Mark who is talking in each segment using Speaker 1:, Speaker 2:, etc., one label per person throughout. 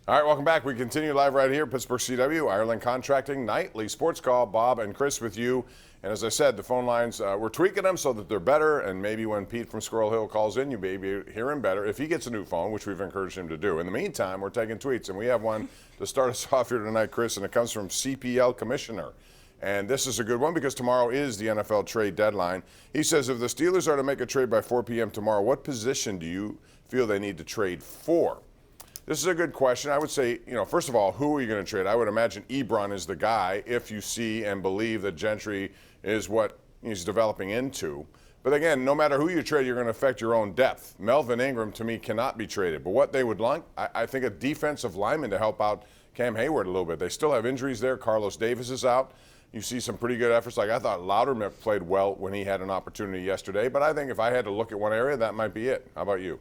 Speaker 1: All right, welcome back. We continue live right here, Pittsburgh CW, Ireland Contracting, Nightly Sports Call. Bob and Chris with you. And as I said, the phone lines, we're tweaking them so that they're better. And maybe when Pete from Squirrel Hill calls in, you may hear him better if he gets a new phone, which we've encouraged him to do. In the meantime, we're taking tweets. And we have one to start us off here tonight, Chris, and it comes from CPL Commissioner. And this is a good one because tomorrow is the NFL trade deadline. He says, if the Steelers are to make a trade by 4 p.m. tomorrow, what position do you feel they need to trade for? This is a good question. I would say, first of all, who are you going to trade? I would imagine Ebron is the guy if you see and believe that Gentry is what he's developing into. But again, no matter who you trade, you're going to affect your own depth. Melvin Ingram, to me, cannot be traded. But what they would like, I think a defensive lineman to help out Cam Hayward a little bit. They still have injuries there. Carlos Davis is out. You see some pretty good efforts. Like I thought Loudermilk played well when he had an opportunity yesterday. But I think if I had to look at one area, that might be it. How about you?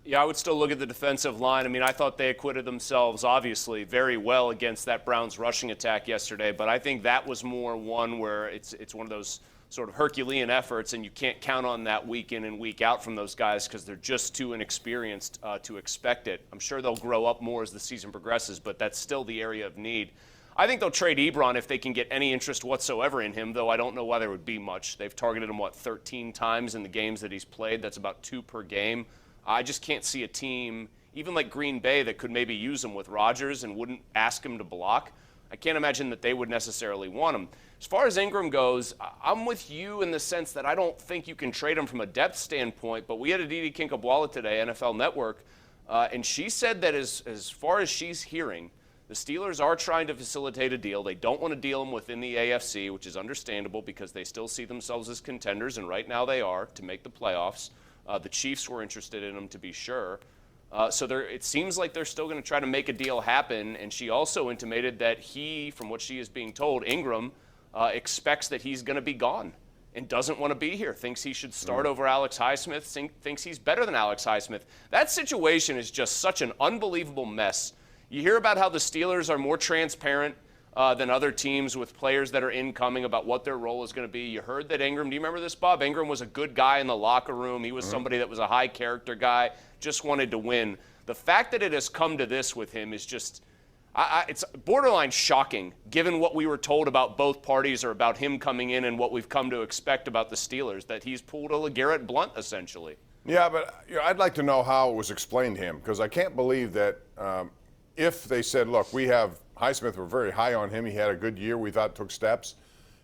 Speaker 2: Yeah, I would still look at the defensive line. I mean, I thought they acquitted themselves, obviously, very well against that Browns rushing attack yesterday. But I think that was more one where it's one of those sort of Herculean efforts, and you can't count on that week in and week out from those guys because they're just too inexperienced to expect it. I'm sure they'll grow up more as the season progresses, but that's still the area of need. I think they'll trade Ebron if they can get any interest whatsoever in him, though I don't know why there would be much. They've targeted him, 13 times in the games that he's played. That's about 2 per game. I just can't see a team, even like Green Bay, that could maybe use him with Rodgers and wouldn't ask him to block. I can't imagine that they would necessarily want him. As far as Ingram goes, I'm with you in the sense that I don't think you can trade him from a depth standpoint, but we had Aditi Kinkhabwala today, NFL Network, and she said that as far as she's hearing, the Steelers are trying to facilitate a deal. They don't want to deal him within the AFC, which is understandable because they still see themselves as contenders, and right now they are, to make the playoffs. The Chiefs were interested in him, to be sure. So it seems like they're still going to try to make a deal happen. And she also intimated that from what she is being told, Ingram expects that he's going to be gone and doesn't want to be here, thinks he should start over Alex Highsmith, thinks he's better than Alex Highsmith. That situation is just such an unbelievable mess. You hear about how the Steelers are more transparent than other teams with players that are incoming about what their role is going to be. You heard that Ingram, do you remember this, Bob? Ingram was a good guy in the locker room. He was somebody that was a high character guy, just wanted to win. The fact that it has come to this with him is just, it's borderline shocking given what we were told about both parties or about him coming in and what we've come to expect about the Steelers, that he's pulled a LeGarrette Blount essentially.
Speaker 1: Yeah, but I'd like to know how it was explained to him because I can't believe that if they said, look, we have Highsmith, we're very high on him. He had a good year. We thought took steps.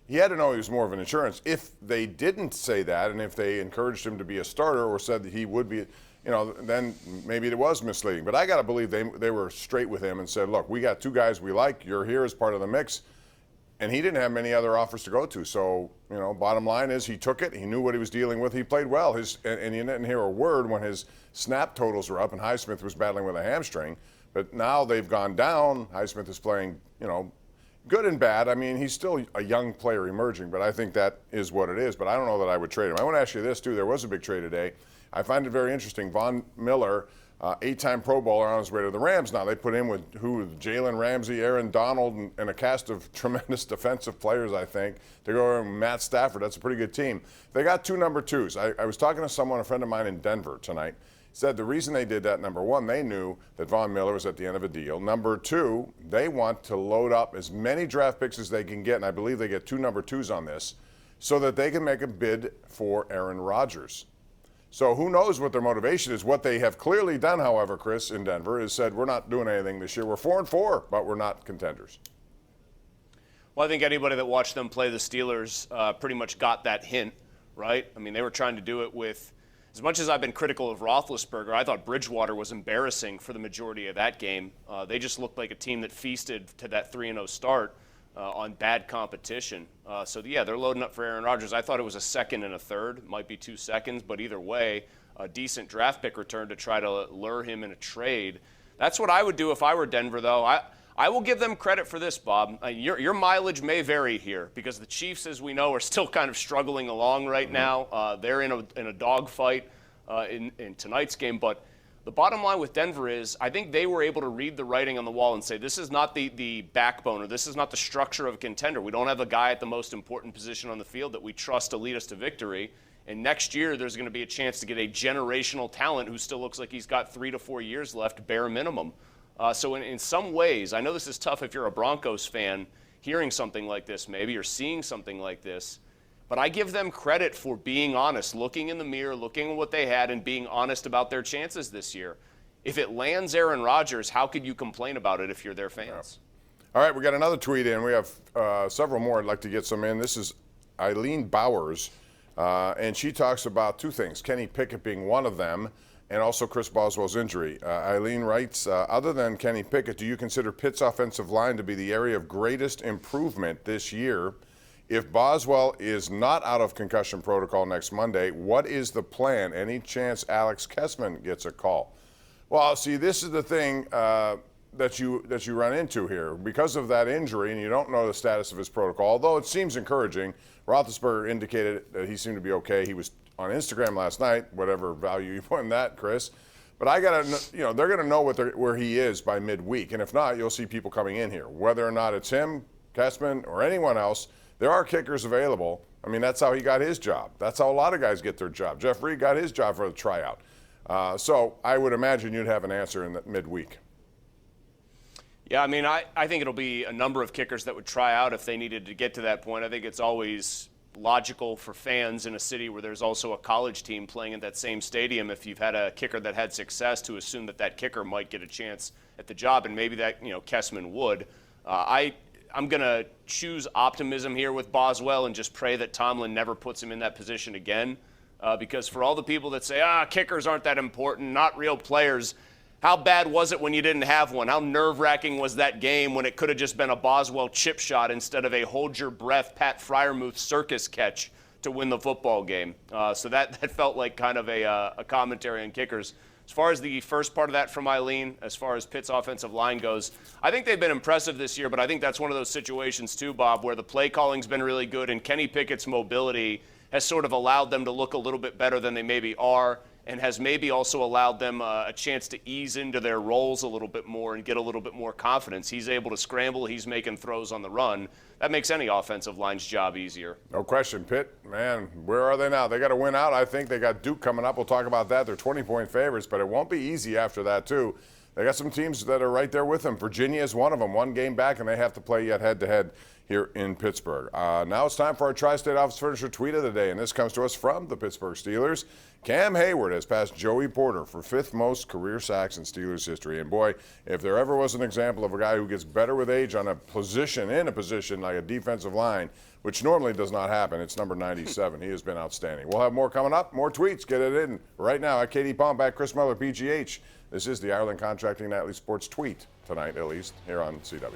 Speaker 1: He had to know he was more of an insurance. If they didn't say that and if they encouraged him to be a starter or said that he would be, then maybe it was misleading. But I got to believe they were straight with him and said, look, we got 2 guys we like. You're here as part of the mix. And he didn't have many other offers to go to. So, bottom line is he took it. He knew what he was dealing with. He played well. And you didn't hear a word when his snap totals were up and Highsmith was battling with a hamstring. But now they've gone down. Highsmith is playing, good and bad. I mean, he's still a young player emerging, but I think that is what it is. But I don't know that I would trade him. I want to ask you this, too. There was a big trade today. I find it very interesting. Von Miller, 8-time Pro Bowler on his way to the Rams now. They put him with Jalen Ramsey, Aaron Donald, and a cast of tremendous defensive players, I think. They go over Matt Stafford. That's a pretty good team. They got 2 number 2s. I was talking to a friend of mine in Denver tonight. Said the reason they did that, number 1, they knew that Von Miller was at the end of a deal. Number 2, they want to load up as many draft picks as they can get, and I believe they get 2 number 2s on this, so that they can make a bid for Aaron Rodgers. So who knows what their motivation is. What they have clearly done, however, Chris, in Denver, is said we're not doing anything this year. We're 4-4, but we're not contenders.
Speaker 2: Well, I think anybody that watched them play the Steelers pretty much got that hint, right? I mean, they were trying to do it with, as much as I've been critical of Roethlisberger, I thought Bridgewater was embarrassing for the majority of that game. They just looked like a team that feasted to that 3-0 start on bad competition. They're loading up for Aaron Rodgers. I thought it was a second and a third. It might be 2 seconds, but either way, a decent draft pick return to try to lure him in a trade. That's what I would do if I were Denver, though. I will give them credit for this, Bob. Your mileage may vary here because the Chiefs, as we know, are still kind of struggling along right now. They're in a dogfight in tonight's game. But the bottom line with Denver is I think they were able to read the writing on the wall and say this is not the backbone or this is not the structure of a contender. We don't have a guy at the most important position on the field that we trust to lead us to victory. And next year there's going to be a chance to get a generational talent who still looks like he's got 3 to 4 years left, bare minimum. So in some ways, I know this is tough if you're a Broncos fan, hearing something like this maybe, or seeing something like this, but I give them credit for being honest, looking in the mirror, looking at what they had, and being honest about their chances this year. If it lands Aaron Rodgers, how could you complain about it if you're their fans?
Speaker 1: All right, we got another tweet in. We have several more. I'd like to get some in. This is Eileen Bowers, and she talks about two things, Kenny Pickett being one of them, and also Chris Boswell's injury. Eileen writes, other than Kenny Pickett, do you consider Pitt's offensive line to be the area of greatest improvement this year? If Boswell is not out of concussion protocol next Monday, what is the plan? Any chance Alex Kessman gets a call? Well, see, this is the thing that you run into here. Because of that injury, and you don't know the status of his protocol, although it seems encouraging, Roethlisberger indicated that he seemed to be okay. He was on Instagram last night, whatever value you put in that, Chris. But I got to, they're going to know where he is by midweek. And if not, you'll see people coming in here. Whether or not it's him, Kessman, or anyone else, there are kickers available. I mean, that's how he got his job. That's how a lot of guys get their job. Jeff Reed got his job for the tryout. So I would imagine you'd have an answer in the midweek.
Speaker 2: Yeah, I mean, I think it'll be a number of kickers that would try out if they needed to get to that point. I think it's always logical for fans in a city where there's also a college team playing at that same stadium, if you've had a kicker that had success, to assume that that kicker might get a chance at the job, and maybe that, Kessman would. I'm going to choose optimism here with Boswell and just pray that Tomlin never puts him in that position again. Because for all the people that say, kickers aren't that important, not real players, how bad was it when you didn't have one? How nerve-wracking was that game when it could have just been a Boswell chip shot instead of a hold-your-breath Pat Freiermuth circus catch to win the football game? So that felt like kind of a commentary on kickers. As far as the first part of that from Eileen, as far as Pitt's offensive line goes, I think they've been impressive this year, but I think that's one of those situations too, Bob, where the play calling's been really good and Kenny Pickett's mobility has sort of allowed them to look a little bit better than they maybe are, and has maybe also allowed them a chance to ease into their roles a little bit more and get a little bit more confidence. He's able to scramble. He's making throws on the run. That makes any offensive line's job easier.
Speaker 1: No question. Pitt, man, where are they now? They got to win out. I think they got Duke coming up. We'll talk about that. They're 20-point favorites, but it won't be easy after that, too. They got some teams that are right there with them. Virginia is one of them, one game back, and they have to play yet head-to-head here in Pittsburgh. Now it's time for our Tri-State Office Furniture Tweet of the Day, and this comes to us from the Pittsburgh Steelers. Cam Hayward has passed Joey Porter for fifth most career sacks in Steelers history. And boy, if there ever was an example of a guy who gets better with age on a position like a defensive line, which normally does not happen, it's number 97. He has been outstanding. We'll have more coming up, more tweets. Get it in right now at KD Pompeani, Chris Mueller, PGH. This is the Ireland Contracting Nightly Sports Tweet tonight, at least, here on CW.